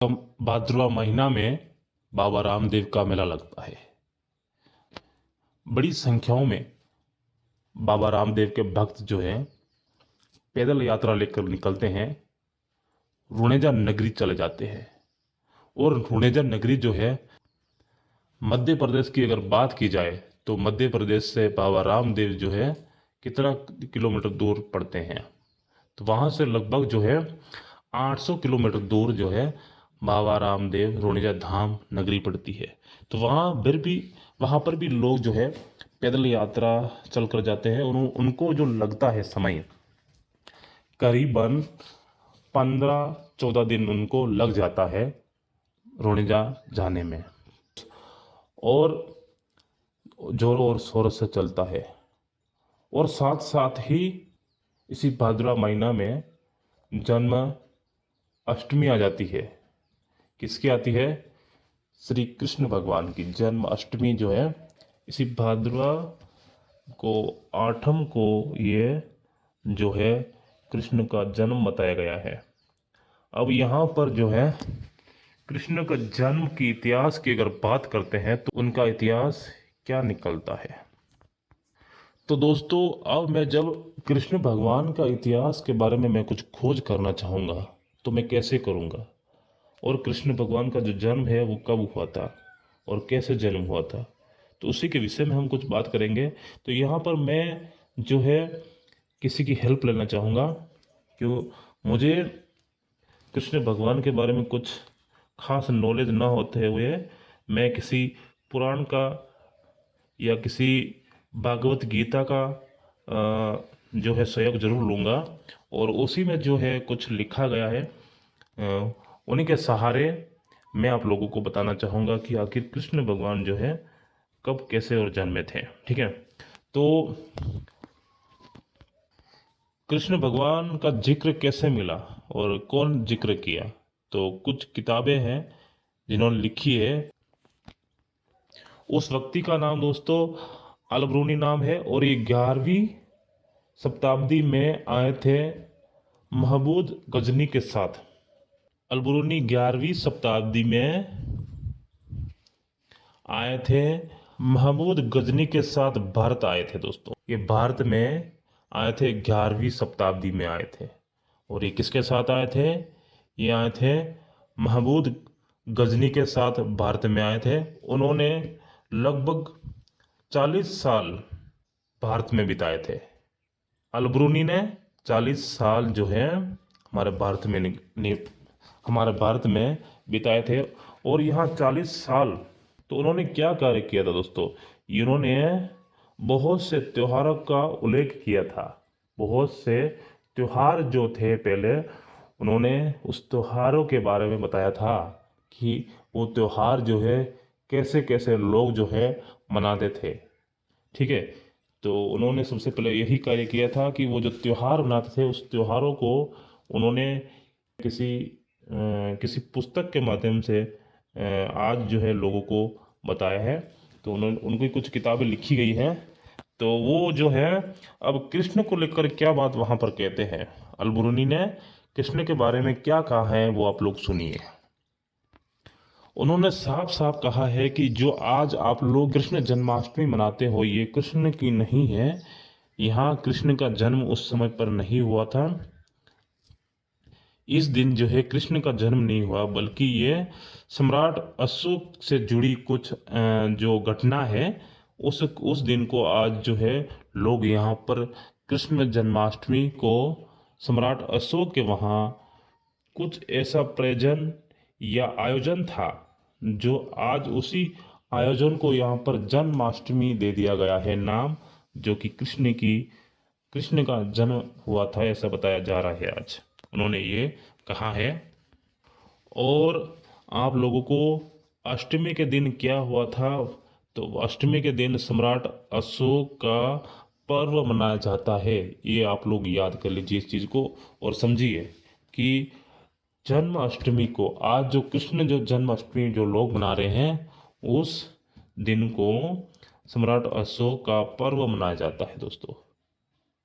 भाद्रवा महीना में बाबा रामदेव का मेला लगता है। बड़ी संख्याओं में बाबा रामदेव के भक्त जो हैं पैदल यात्रा लेकर निकलते हैं, रुणेजा नगरी चले जाते हैं। और रुणेजा नगरी जो है मध्य प्रदेश की अगर बात की जाए तो मध्य प्रदेश से बाबा रामदेव जो है कितना किलोमीटर दूर पड़ते हैं, तो वहाँ से लगभग जो है 800 किलोमीटर दूर जो है बाबा रामदेव रुणेजा धाम नगरी पड़ती है। तो वहाँ पर भी लोग जो है पैदल यात्रा चल कर जाते हैं और उनको जो लगता है समय करीबन 15-14 दिन उनको लग जाता है रुणेजा जाने में, और जोरों और शोर से चलता है। और साथ साथ ही इसी भाद्रवा महीना में जन्म अष्टमी आ जाती है। किसकी आती है? श्री कृष्ण भगवान की जन्म अष्टमी जो है इसी भाद्रवा को 8 को ये जो है कृष्ण का जन्म बताया गया है। अब यहाँ पर जो है कृष्ण का जन्म की इतिहास की अगर बात करते हैं तो उनका इतिहास क्या निकलता है। तो दोस्तों, अब मैं जब कृष्ण भगवान का इतिहास के बारे में मैं कुछ खोज करना चाहूँगा तो मैं कैसे करूँगा, और कृष्ण भगवान का जो जन्म है वो कब हुआ था और कैसे जन्म हुआ था, तो उसी के विषय में हम कुछ बात करेंगे। तो यहाँ पर मैं जो है किसी की हेल्प लेना चाहूँगा, क्यों मुझे कृष्ण भगवान के बारे में कुछ खास नॉलेज ना होते हुए मैं किसी पुराण का या किसी भागवत गीता का जो है सहयोग जरूर लूँगा, और उसी में जो है कुछ लिखा गया है उन्हीं के सहारे मैं आप लोगों को बताना चाहूँगा कि आखिर कृष्ण भगवान जो है कब कैसे और जन्मे थे। ठीक है, तो कृष्ण भगवान का जिक्र कैसे मिला और कौन जिक्र किया, तो कुछ किताबें हैं जिन्होंने लिखी है। उस व्यक्ति का नाम दोस्तों अलबरूनी नाम है, और ये 11वीं शताब्दी में आए थे महमूद गजनी के साथ। अलबरूनी 11वीं शताब्दी में आए थे, महमूद गजनी के साथ भारत आए थे दोस्तों। ये भारत में आए थे, 11वीं शताब्दी में आए थे। और ये किसके साथ आए थे? ये आए थे महमूद गजनी के साथ भारत में आए थे। उन्होंने लगभग 40 साल भारत में बिताए थे। अलबरूनी ने 40 साल जो है हमारे भारत में बिताए थे। और यहाँ 40 साल तो उन्होंने क्या कार्य किया था दोस्तों? इन्होंने बहुत से त्योहारों का उल्लेख किया था। बहुत से त्योहार जो थे पहले उन्होंने उस त्योहारों के बारे में बताया था कि वो त्योहार जो है कैसे कैसे लोग जो है मनाते थे। ठीक है, तो उन्होंने सबसे पहले यही कार्य किया था कि वो जो त्योहार मनाते थे उस त्योहारों को उन्होंने किसी पुस्तक के माध्यम से आज जो है लोगों को बताया है। तो उनकी कुछ किताबें लिखी गई हैं। तो वो जो है अब कृष्ण को लेकर क्या बात वहाँ पर कहते हैं, अलबरूनी ने कृष्ण के बारे में क्या कहा है वो आप लोग सुनिए। उन्होंने साफ साफ कहा है कि जो आज आप लोग कृष्ण जन्माष्टमी मनाते हो ये कृष्ण की नहीं है। यहाँ कृष्ण का जन्म उस समय पर नहीं हुआ था। इस दिन जो है कृष्ण का जन्म नहीं हुआ, बल्कि ये सम्राट अशोक से जुड़ी कुछ जो घटना है उस दिन को आज जो है लोग यहाँ पर कृष्ण जन्माष्टमी को सम्राट अशोक के वहाँ कुछ ऐसा प्रयोजन या आयोजन था जो आज उसी आयोजन को यहाँ पर जन्माष्टमी दे दिया गया है नाम, जो कि कृष्ण का जन्म हुआ था ऐसा बताया जा रहा है आज। उन्होंने ये कहा है। और आप लोगों को अष्टमी के दिन क्या हुआ था, तो अष्टमी के दिन सम्राट अशोक का पर्व मनाया जाता है। ये आप लोग याद कर लीजिए इस चीज़ को और समझिए कि जन्माष्टमी को आज जो कृष्ण जो जन्माष्टमी जो लोग मना रहे हैं उस दिन को सम्राट अशोक का पर्व मनाया जाता है दोस्तों।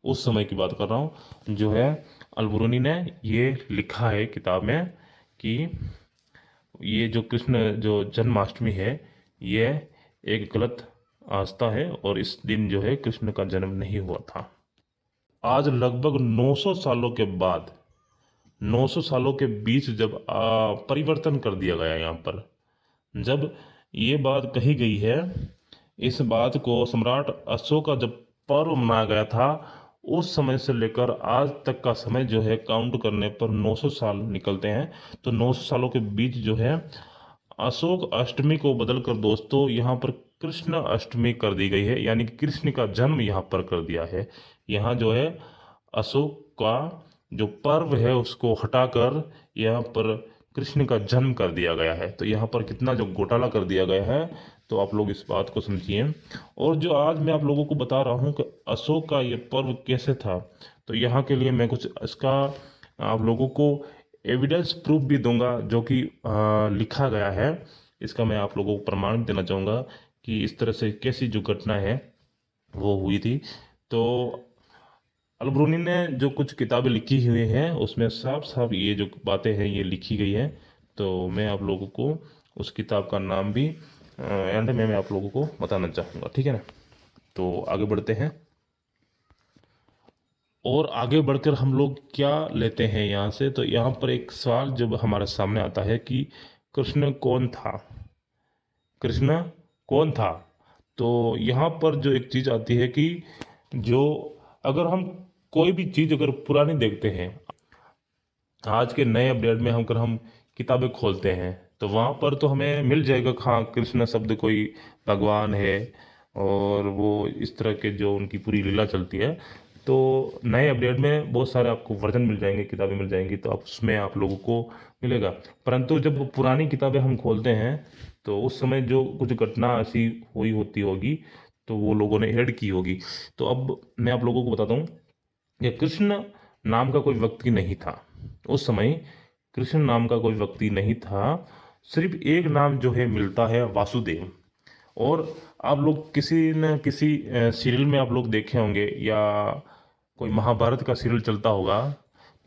उस समय की बात कर रहा हूँ जो है अलबरूनी ने ये लिखा है किताब में कि ये जो कृष्ण जो जन्माष्टमी है, ये एक गलत आस्था है और इस दिन जो है कृष्ण का जन्म नहीं हुआ था। आज लगभग 900 सालों के बाद, 900 सालों के बीच जब परिवर्तन कर दिया गया यहाँ पर, जब ये बात कही गई है, इस बात को सम्राट अशोक का जब पर्व मनाया गया था, उस समय से लेकर आज तक का समय जो है काउंट करने पर 900 साल निकलते हैं। तो 900 सालों के बीच जो है अशोक अष्टमी को बदलकर दोस्तों यहाँ पर कृष्ण अष्टमी कर दी गई है, यानी कि कृष्ण का जन्म यहाँ पर कर दिया है। यहाँ जो है अशोक का जो पर्व है उसको हटाकर यहाँ पर कृष्ण का जन्म कर दिया गया है। तो यहाँ पर कितना जो घोटाला कर दिया गया है, तो आप लोग इस बात को समझिए। और जो आज मैं आप लोगों को बता रहा हूँ कि अशोक का ये पर्व कैसे था, तो यहाँ के लिए मैं कुछ इसका आप लोगों को एविडेंस प्रूफ भी दूंगा, जो कि लिखा गया है। इसका मैं आप लोगों को प्रमाण भी देना चाहूँगा कि इस तरह से कैसी जो घटना है वो हुई थी। तो अलब्रूनी ने जो कुछ किताबें लिखी हुई हैं उसमें साफ साफ ये जो बातें हैं ये लिखी गई हैं। तो मैं आप लोगों को उस किताब का नाम भी एंड में मैं आप लोगों को बताना चाहूँगा, ठीक है ना। तो आगे बढ़ते हैं, और आगे बढ़कर हम लोग क्या लेते हैं यहाँ से। तो यहाँ पर एक सवाल जब हमारे सामने आता है कि कृष्ण कौन था, कृष्ण कौन था। तो यहाँ पर जो एक चीज़ आती है कि जो अगर हम कोई भी चीज़ अगर पुरानी देखते हैं, आज के नए अपडेट में अगर हम किताबें खोलते हैं तो वहाँ पर तो हमें मिल जाएगा, हाँ कृष्ण शब्द कोई भगवान है और वो इस तरह के जो उनकी पूरी लीला चलती है। तो नए अपडेट में बहुत सारे आपको वर्जन मिल जाएंगे, किताबें मिल जाएंगी, तो आप उसमें आप लोगों को मिलेगा। परंतु जब पुरानी किताबें हम खोलते हैं तो उस समय जो कुछ घटना ऐसी हुई होती होगी तो वो लोगों ने ऐड की होगी। तो अब मैं आप लोगों को बताता हूँ कि कृष्ण नाम का कोई व्यक्ति नहीं था उस समय, कृष्ण नाम का कोई व्यक्ति नहीं था। सिर्फ एक नाम जो है मिलता है, वासुदेव। और आप लोग किसी न किसी सीरियल में आप लोग देखे होंगे या कोई महाभारत का सीरियल चलता होगा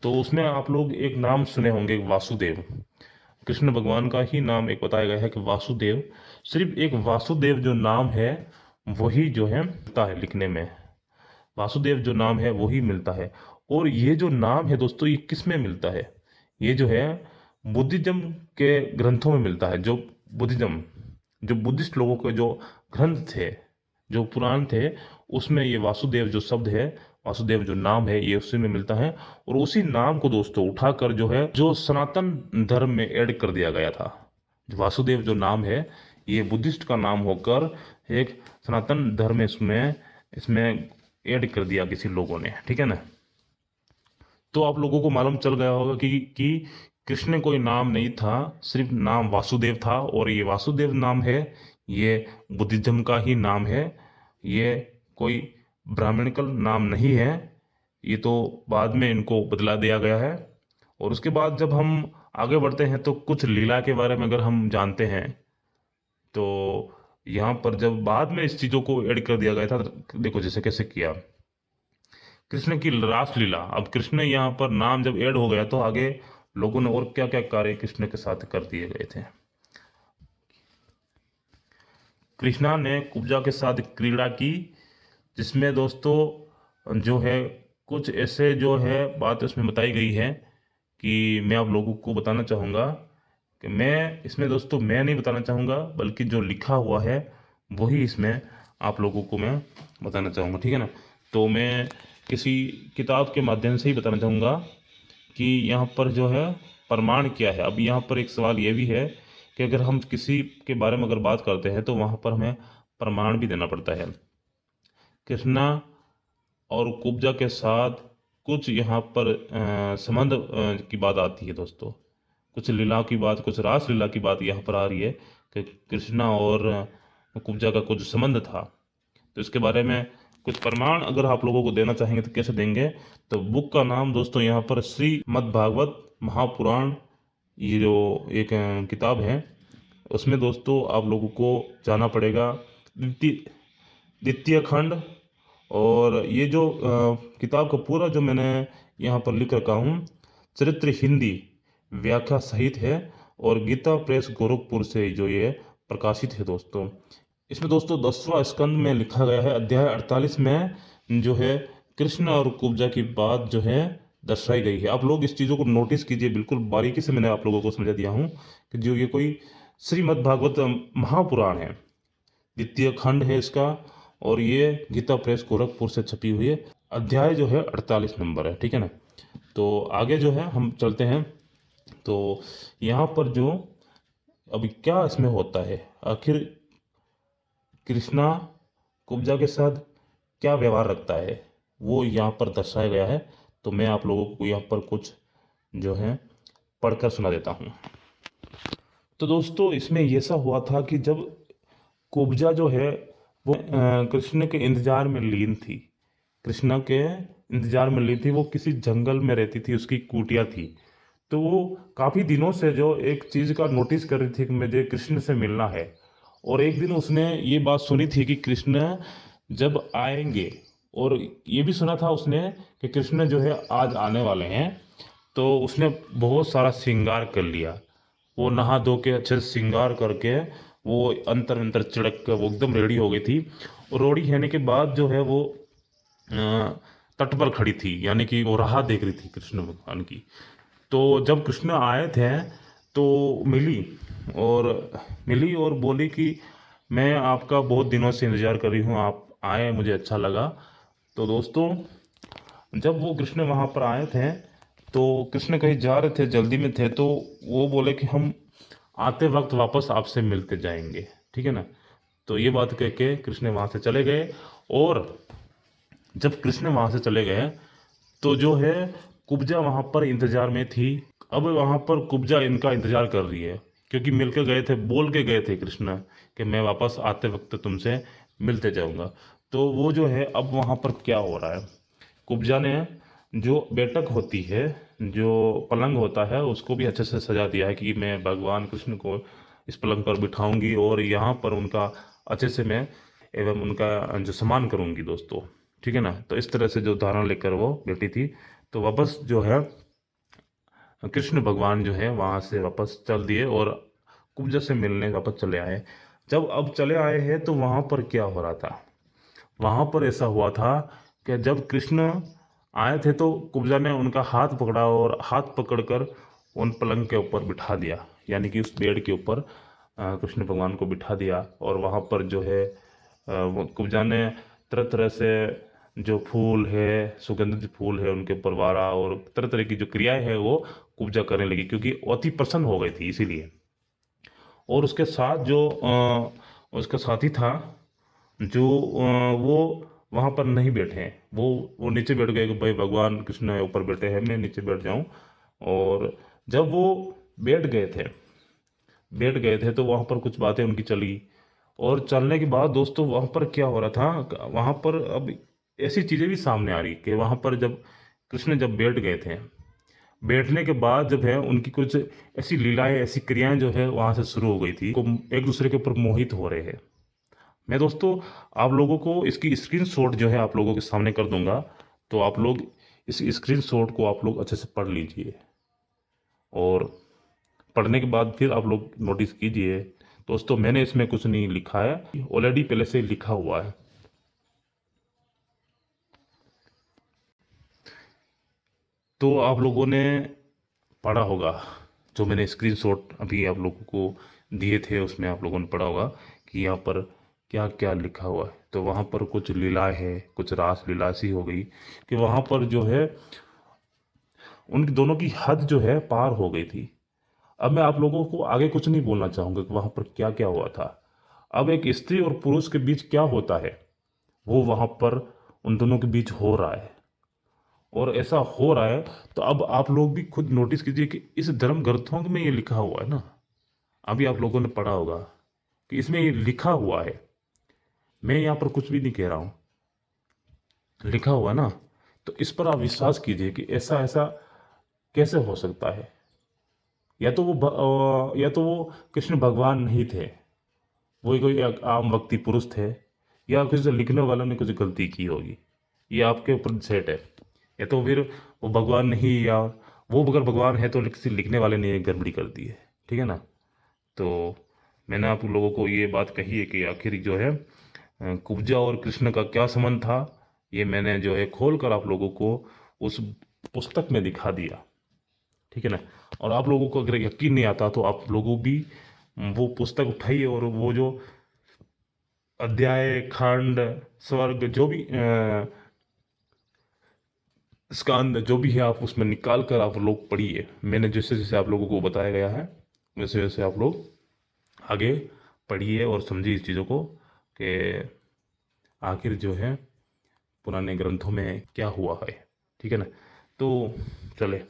तो उसमें आप लोग एक नाम सुने होंगे, वासुदेव। कृष्ण भगवान का ही नाम एक बताया गया है कि वासुदेव। सिर्फ एक वासुदेव जो नाम है वही जो है मिलता है लिखने में, वासुदेव जो नाम है वही मिलता है। और ये जो नाम है दोस्तों ये किस में मिलता है, ये जो है बुद्धिज्म के ग्रंथों में मिलता है। जो बुद्धिज्म, जो बुद्धिस्ट लोगों के जो ग्रंथ थे, जो पुराण थे, उसमें ये वासुदेव जो शब्द है, वासुदेव जो नाम है, ये उसी में मिलता है। और उसी नाम को दोस्तों उठाकर जो है जो सनातन धर्म में ऐड कर दिया गया था। जो वासुदेव जो नाम है ये बुद्धिस्ट का नाम होकर एक सनातन धर्म इसमें इसमें ऐड कर दिया किसी लोगों ने, ठीक है ना। तो आप लोगों को मालूम चल गया होगा कि कृष्ण कोई नाम नहीं था, सिर्फ नाम वासुदेव था। और ये वासुदेव नाम है ये बुद्धिज्म का ही नाम है, ये कोई ब्राह्मणिकल नाम नहीं है, ये तो बाद में इनको बदला दिया गया है। और उसके बाद जब हम आगे बढ़ते हैं तो कुछ लीला के बारे में अगर हम जानते हैं तो यहाँ पर जब बाद में इस चीज़ों को ऐड कर दिया गया था, देखो जैसे कैसे किया कृष्ण की रासलीला। अब कृष्ण यहाँ पर नाम जब ऐड हो गया तो आगे लोगों ने और क्या क्या कार्य कृष्ण के साथ कर दिए गए थे। कृष्णा ने कुब्जा के साथ क्रीड़ा की, जिसमें दोस्तों जो है कुछ ऐसे जो है बात उसमें बताई गई है कि मैं आप लोगों को बताना चाहूँगा कि मैं इसमें दोस्तों मैं नहीं बताना चाहूँगा, बल्कि जो लिखा हुआ है वही इसमें आप लोगों को मैं बताना चाहूँगा, ठीक है ना। तो मैं किसी किताब के माध्यम से ही बताना चाहूँगा कि यहाँ पर जो है प्रमाण क्या है। अब यहाँ पर एक सवाल ये भी है कि अगर हम किसी के बारे में अगर बात करते हैं तो वहाँ पर हमें प्रमाण भी देना पड़ता है। कृष्णा और कुब्जा के साथ कुछ यहाँ पर संबंध की बात आती है दोस्तों, कुछ लीला की बात, कुछ रास लीला की बात यहाँ पर आ रही है कि कृष्णा और कुब्जा का कुछ संबंध था। तो इसके बारे में कुछ प्रमाण अगर आप लोगों को देना चाहेंगे तो कैसे देंगे। तो बुक का नाम दोस्तों यहाँ पर श्रीमद् भागवत महापुराण, ये जो एक किताब है उसमें दोस्तों आप लोगों को जाना पड़ेगा द्वितीय खंड। और ये जो किताब का पूरा जो मैंने यहाँ पर लिख रखा हूँ, चरित्र हिंदी व्याख्या सहित है। और गीता प्रेस गोरखपुर से जो ये प्रकाशित है दोस्तों। इसमें दोस्तों 10वां स्कंद में लिखा गया है, अध्याय 48 में जो है कृष्ण और कुब्जा की बात जो है दर्शाई गई है। आप लोग इस चीज़ों को नोटिस कीजिए, बिल्कुल बारीकी से मैंने आप लोगों को समझा दिया हूँ कि जो ये कोई श्रीमद् भागवत महापुराण है, द्वितीय खंड है इसका, और ये गीता प्रेस गोरखपुर से छपी हुई है। अध्याय जो है 48 नंबर है, ठीक है ना। तो आगे जो है हम चलते हैं। तो यहाँ पर जो अभी क्या इसमें होता है, आखिर कृष्णा कुब्जा के साथ क्या व्यवहार रखता है, वो यहाँ पर दर्शाया गया है। तो मैं आप लोगों को यहाँ पर कुछ जो है पढ़कर सुना देता हूँ। तो दोस्तों इसमें ऐसा हुआ था कि जब कुब्जा जो है वो कृष्ण के इंतजार में लीन थी, कृष्णा के इंतजार में लीन थी, वो किसी जंगल में रहती थी, उसकी कुटिया थी। तो वो काफ़ी दिनों से जो एक चीज़ का नोटिस कर रही थी कि मुझे कृष्ण से मिलना है। और एक दिन उसने ये बात सुनी थी कि कृष्ण जब आएंगे, और ये भी सुना था उसने कि कृष्ण जो है आज आने वाले हैं। तो उसने बहुत सारा श्रृंगार कर लिया, वो नहा धो के अच्छे से श्रृंगार करके वो अंतर अंतर चिड़क के वो एकदम रेडी हो गई थी। और रेडी होने के बाद जो है वो तट पर खड़ी थी, यानी कि वो राह देख रही थी कृष्ण भगवान की। तो जब कृष्ण आए थे तो मिली, और बोली कि मैं आपका बहुत दिनों से इंतजार कर रही हूँ, आप आए, मुझे अच्छा लगा। तो दोस्तों जब वो कृष्ण वहाँ पर आए थे, तो कृष्ण कहीं जा रहे थे, जल्दी में थे, तो वो बोले कि हम आते वक्त वापस आपसे मिलते जाएंगे, ठीक है ना। तो ये बात कह के कृष्ण वहाँ से चले गए। और जब कृष्ण वहाँ से चले गए तो जो है कुब्जा वहाँ पर इंतजार में थी। अब वहाँ पर कुब्जा इनका इंतजार कर रही है, क्योंकि मिलके गए थे, बोल के गए थे कृष्ण कि मैं वापस आते वक्त तुमसे मिलते जाऊंगा। तो वो जो है अब वहाँ पर क्या हो रहा है, कुब्जा ने जो बैठक होती है, जो पलंग होता है, उसको भी अच्छे से सजा दिया है कि मैं भगवान कृष्ण को इस पलंग पर बिठाऊंगी और यहाँ पर उनका अच्छे से मैं एवं उनका जो सम्मान करूंगी दोस्तों, ठीक है ना। तो इस तरह से जो धारणा लेकर वो बैठी थी, तो वापस जो है कृष्ण भगवान जो है वहाँ से वापस चल दिए और कुब्जा से मिलने वापस चले आए। जब अब चले आए हैं तो वहाँ पर क्या हो रहा था, वहाँ पर ऐसा हुआ था कि जब कृष्ण आए थे तो कुब्जा ने उनका हाथ पकड़ा और हाथ पकड़कर उन पलंग के ऊपर बिठा दिया, यानी कि उस बेड के ऊपर कृष्ण भगवान को बिठा दिया। और वहाँ पर जो है वो कुब्जा ने तरह तरह से जो फूल है, सुगंधित फूल है, उनके ऊपर वारा और तरह तरह की जो क्रियाएं है वो कुब्जा करने लगी, क्योंकि अति प्रसन्न हो गई थी इसीलिए। और उसके साथ जो उसका साथी था, जो वो वहाँ पर नहीं बैठे हैं, वो नीचे बैठ गए कि भाई भगवान कृष्ण ऊपर बैठे हैं, मैं नीचे बैठ जाऊं। और जब वो बैठ गए थे तो वहाँ पर कुछ बातें उनकी चली। और चलने के बाद दोस्तों वहाँ पर क्या हो रहा था, वहाँ पर अब ऐसी चीज़ें भी सामने आ रही कि वहाँ पर जब कृष्ण जब बैठ गए थे, बैठने के बाद जब है उनकी कुछ ऐसी लीलाएं, ऐसी क्रियाएं जो है वहाँ से शुरू हो गई थी, को एक दूसरे के ऊपर मोहित हो रहे हैं। मैं दोस्तों आप लोगों को इसकी स्क्रीनशॉट जो है आप लोगों के सामने कर दूंगा, तो आप लोग इस स्क्रीनशॉट को आप लोग अच्छे से पढ़ लीजिए, और पढ़ने के बाद फिर आप लोग नोटिस कीजिए। दोस्तों मैंने इसमें कुछ नहीं लिखा है, ऑलरेडी पहले से लिखा हुआ है। तो आप लोगों ने पढ़ा होगा, जो मैंने स्क्रीनशॉट अभी आप लोगों को दिए थे उसमें आप लोगों ने पढ़ा होगा कि यहाँ पर क्या क्या लिखा हुआ है। तो वहाँ पर कुछ लीलाएं है, कुछ रास लीला सी हो गई कि वहाँ पर जो है उनकी दोनों की हद जो है पार हो गई थी। अब मैं आप लोगों को आगे कुछ नहीं बोलना चाहूँगा कि वहाँ पर क्या क्या हुआ था। अब एक स्त्री और पुरुष के बीच क्या होता है वो वहाँ पर उन दोनों के बीच हो रहा है, और ऐसा हो रहा है। तो अब आप लोग भी खुद नोटिस कीजिए कि इस धर्म ग्रंथों में ये लिखा हुआ है ना, अभी आप लोगों ने पढ़ा होगा कि इसमें ये लिखा हुआ है, मैं यहाँ पर कुछ भी नहीं कह रहा हूँ, लिखा हुआ है ना। तो इस पर आप विश्वास कीजिए कि ऐसा ऐसा कैसे हो सकता है। या तो वो कृष्ण भगवान नहीं थे, वो कोई एक आम व्यक्ति पुरुष थे, या किसी लिखने वालों ने कुछ गलती की होगी, ये आपके ऊपर सेट है। या तो फिर वो भगवान नहीं, या वो अगर भगवान है तो किसी लिखने वाले ने एक गड़बड़ी कर दी है। ठीक है ना। तो मैंने आप लोगों को ये बात कही है कि आखिर जो है कुब्जा और कृष्ण का क्या संबंध था, ये मैंने जो है खोल कर आप लोगों को उस पुस्तक में दिखा दिया। ठीक है ना। और आप लोगों को अगर यकीन नहीं आता तो आप लोगों भी वो पुस्तक उठाइए और वो जो अध्याय, खंड, स्वर्ग, जो भी स्कंद जो भी है, आप उसमें निकाल कर आप लोग पढ़िए। मैंने जैसे जैसे आप लोगों को बताया गया है वैसे वैसे आप लोग आगे पढ़िए और समझिए इस चीज़ों को कि आखिर जो है पुराने ग्रंथों में क्या हुआ है। ठीक है ना। तो चले।